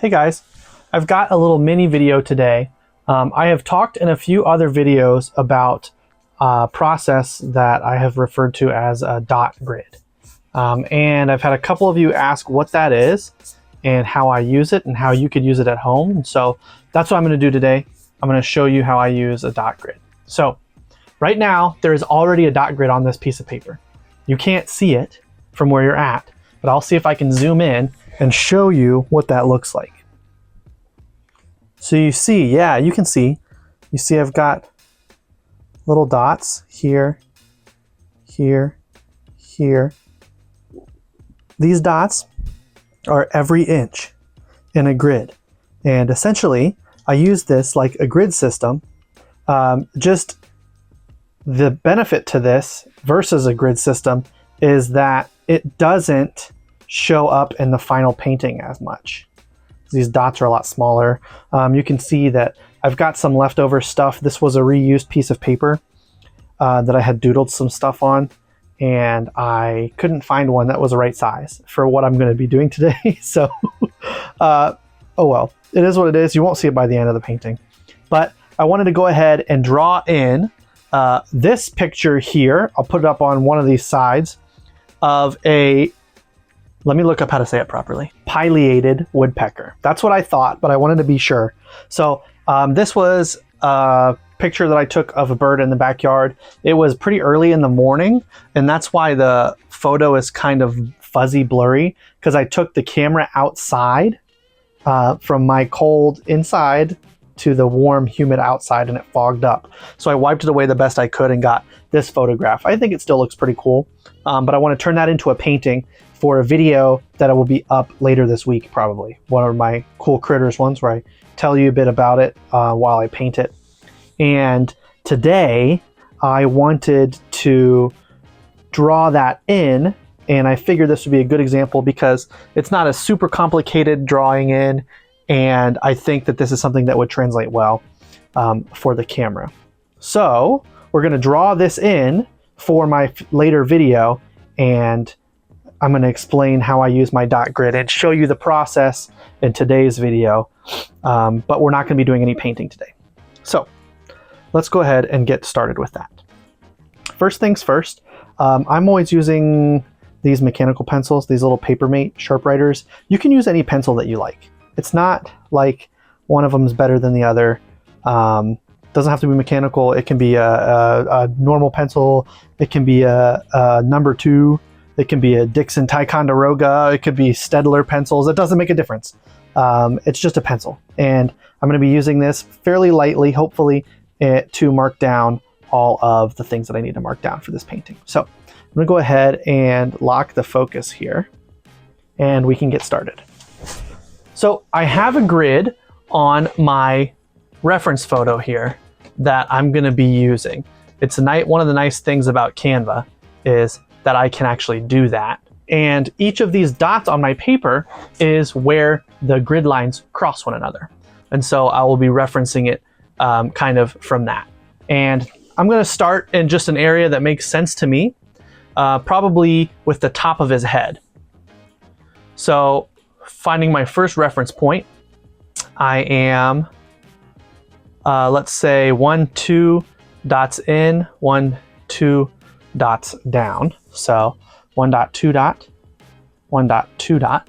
Hey guys, I've got a little mini video today. I have talked in a few other videos about a process that I have referred to as a dot grid. And I've had a couple of you ask what that is and how I use it and how you could use it at home. And so that's what I'm going to do today. I'm going to show you how I use a dot grid. So right now there is already a dot grid on this piece of paper. You can't see it from where you're at, but I'll see if I can zoom in and show you what that looks like. So you see, yeah, you can see. You see I've got little dots here, here, here. These dots are every inch in a grid. And essentially, I use this like a grid system. Just the benefit to this versus a grid system is that it doesn't show up in the final painting as much. These dots are a lot smaller. You can see that I've got some leftover stuff. This was a reused piece of paper that I had doodled some stuff on, and I couldn't find one that was the right size for what I'm going to be doing today. So, oh well, it is what it is. You won't see it by the end of the painting. But I wanted to go ahead and draw in this picture here. I'll put it up on one of these sides of a, let me look up how to say it properly, pileated woodpecker. That's what I thought, but I wanted to be sure. So this was a picture that I took of a bird in the backyard. It was pretty early in the morning, and that's why the photo is kind of fuzzy, blurry, because I took the camera outside from my cold inside to the warm, humid outside, and it fogged up. So I wiped it away the best I could and got this photograph. I think it still looks pretty cool, but I want to turn that into a painting for a video that will be up later this week, probably. One of my cool critters ones where I tell you a bit about it while I paint it. And today I wanted to draw that in, and I figured this would be a good example because it's not a super complicated drawing in, and I think that this is something that would translate well for the camera. So we're going to draw this in for my later video, and I'm going to explain how I use my dot grid and show you the process in today's video, but we're not going to be doing any painting today. So let's go ahead and get started with that. First things first, I'm always using these mechanical pencils, these little Papermate Sharpwriters. You can use any pencil that you like. It's not like one of them is better than the other. Doesn't have to be mechanical. It can be a normal pencil. It can be a number 2. It can be a Dixon Ticonderoga. It could be Staedtler pencils. It doesn't make a difference. It's just a pencil. And I'm going to be using this fairly lightly, hopefully, to mark down all of the things that I need to mark down for this painting. So I'm going to go ahead and lock the focus here, and we can get started. So I have a grid on my reference photo here that I'm going to be using. It's one of the nice things about Canva is that I can actually do that. And each of these dots on my paper is where the grid lines cross one another. And so I will be referencing it kind of from that. And I'm going to start in just an area that makes sense to me, probably with the top of his head. So finding my first reference point, I am, let's say 1, 2 dots in, 1, 2 dots down. So 1 dot, 2 dot, 1 dot, 2 dot.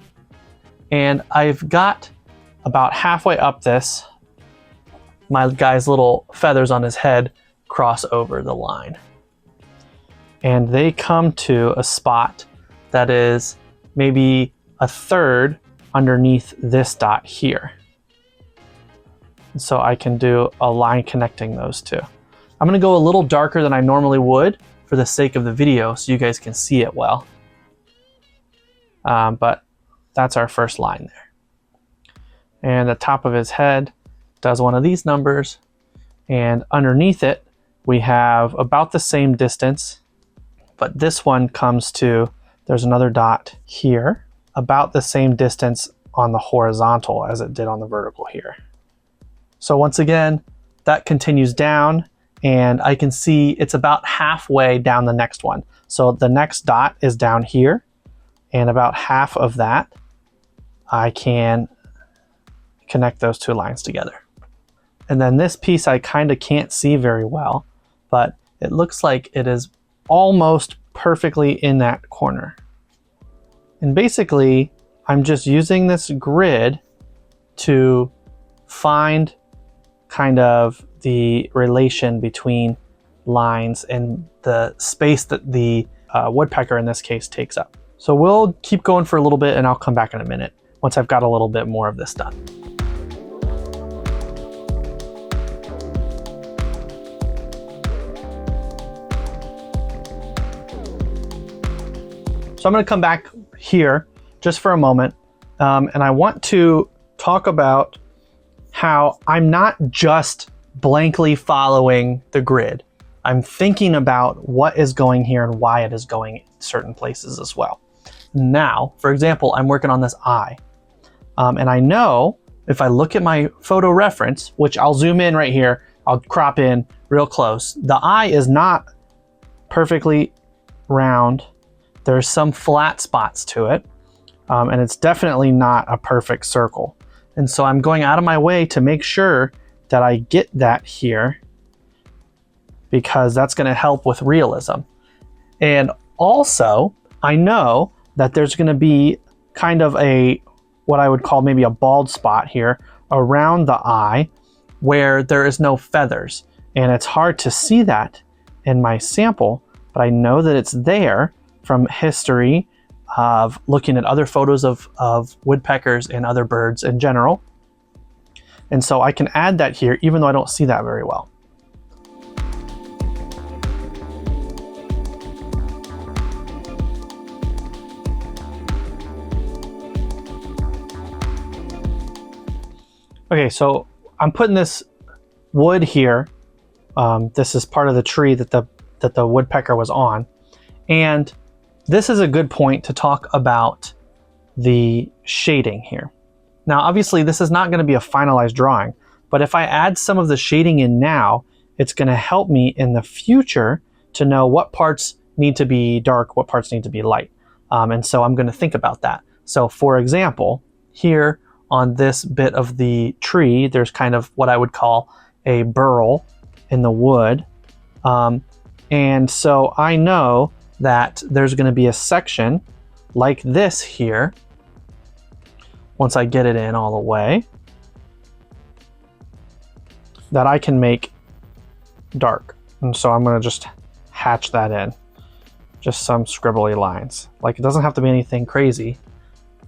And I've got about halfway up this, my guy's little feathers on his head cross over the line. And they come to a spot that is maybe a third underneath this dot here. And so I can do a line connecting those two. I'm going to go a little darker than I normally would for the sake of the video so you guys can see it well. But that's our first line there. And the top of his head does one of these numbers, and underneath it we have about the same distance, but this one comes to, there's another dot here, about the same distance on the horizontal as it did on the vertical here. So once again, that continues down, and I can see it's about halfway down the next one. So the next dot is down here, and about half of that I can connect those two lines together. And then this piece I kind of can't see very well, but it looks like it is almost perfectly in that corner. And basically, I'm just using this grid to find kind of the relation between lines and the space that the woodpecker in this case takes up. So we'll keep going for a little bit and I'll come back in a minute once I've got a little bit more of this done. So I'm going to come back here just for a moment, and I want to talk about how I'm not just blankly following the grid. I'm thinking about what is going here and why it is going in certain places as well. Now, for example, I'm working on this eye, and I know if I look at my photo reference, which I'll zoom in right here, I'll crop in real close, the eye is not perfectly round. There's some flat spots to it, and it's definitely not a perfect circle. And so I'm going out of my way to make sure that I get that here, because that's going to help with realism. And also, I know that there's going to be kind of what I would call maybe a bald spot here around the eye where there is no feathers. And it's hard to see that in my sample, but I know that it's there from history of looking at other photos of woodpeckers and other birds in general. And so I can add that here, even though I don't see that very well. Okay, so I'm putting this wood here. This is part of the tree that the woodpecker was on. And this is a good point to talk about the shading here. Now, obviously, this is not going to be a finalized drawing, but if I add some of the shading in now, it's going to help me in the future to know what parts need to be dark, what parts need to be light. And so I'm going to think about that. So for example, here on this bit of the tree, there's kind of what I would call a burl in the wood. And so I know that there's going to be a section like this here, once I get it in all the way, that I can make dark. And so I'm going to just hatch that in, just some scribbly lines. Like, it doesn't have to be anything crazy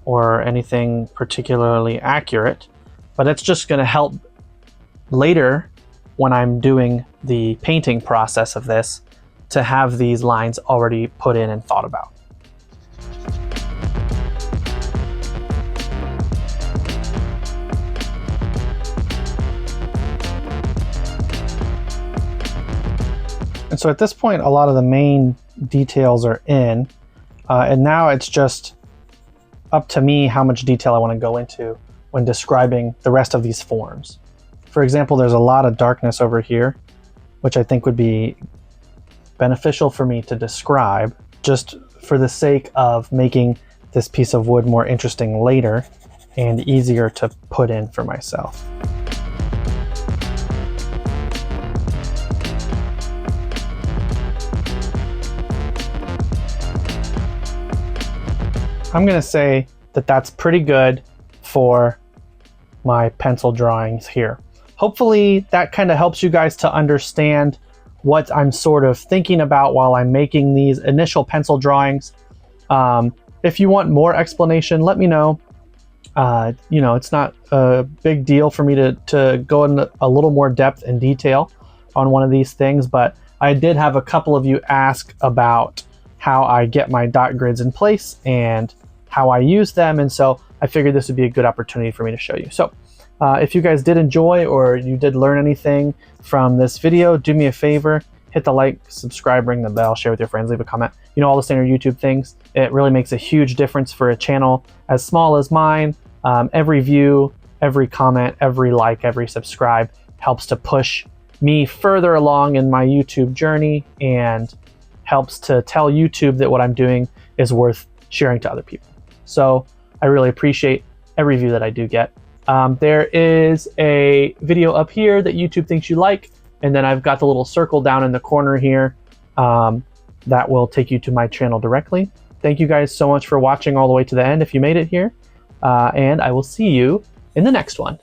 or anything particularly accurate, but it's just going to help later when I'm doing the painting process of this to have these lines already put in and thought about. And so at this point, a lot of the main details are in, and now it's just up to me how much detail I want to go into when describing the rest of these forms. For example, there's a lot of darkness over here, which I think would be beneficial for me to describe just for the sake of making this piece of wood more interesting later and easier to put in for myself. I'm going to say that that's pretty good for my pencil drawings here. Hopefully that kind of helps you guys to understand what I'm sort of thinking about while I'm making these initial pencil drawings. If you want more explanation, let me know. You know, it's not a big deal for me to go in a little more depth and detail on one of these things, but I did have a couple of you ask about how I get my dot grids in place and how I use them, and so I figured this would be a good opportunity for me to show you. So if you guys did enjoy or you did learn anything from this video, do me a favor, hit the like, subscribe, ring the bell, share with your friends, leave a comment. You know, all the standard YouTube things. It really makes a huge difference for a channel as small as mine. Every view, every comment, every like, every subscribe helps to push me further along in my YouTube journey and helps to tell YouTube that what I'm doing is worth sharing to other people. So I really appreciate every view that I do get. There is a video up here that YouTube thinks you like, and then I've got the little circle down in the corner here that will take you to my channel directly. Thank you guys so much for watching all the way to the end if you made it here, and I will see you in the next one.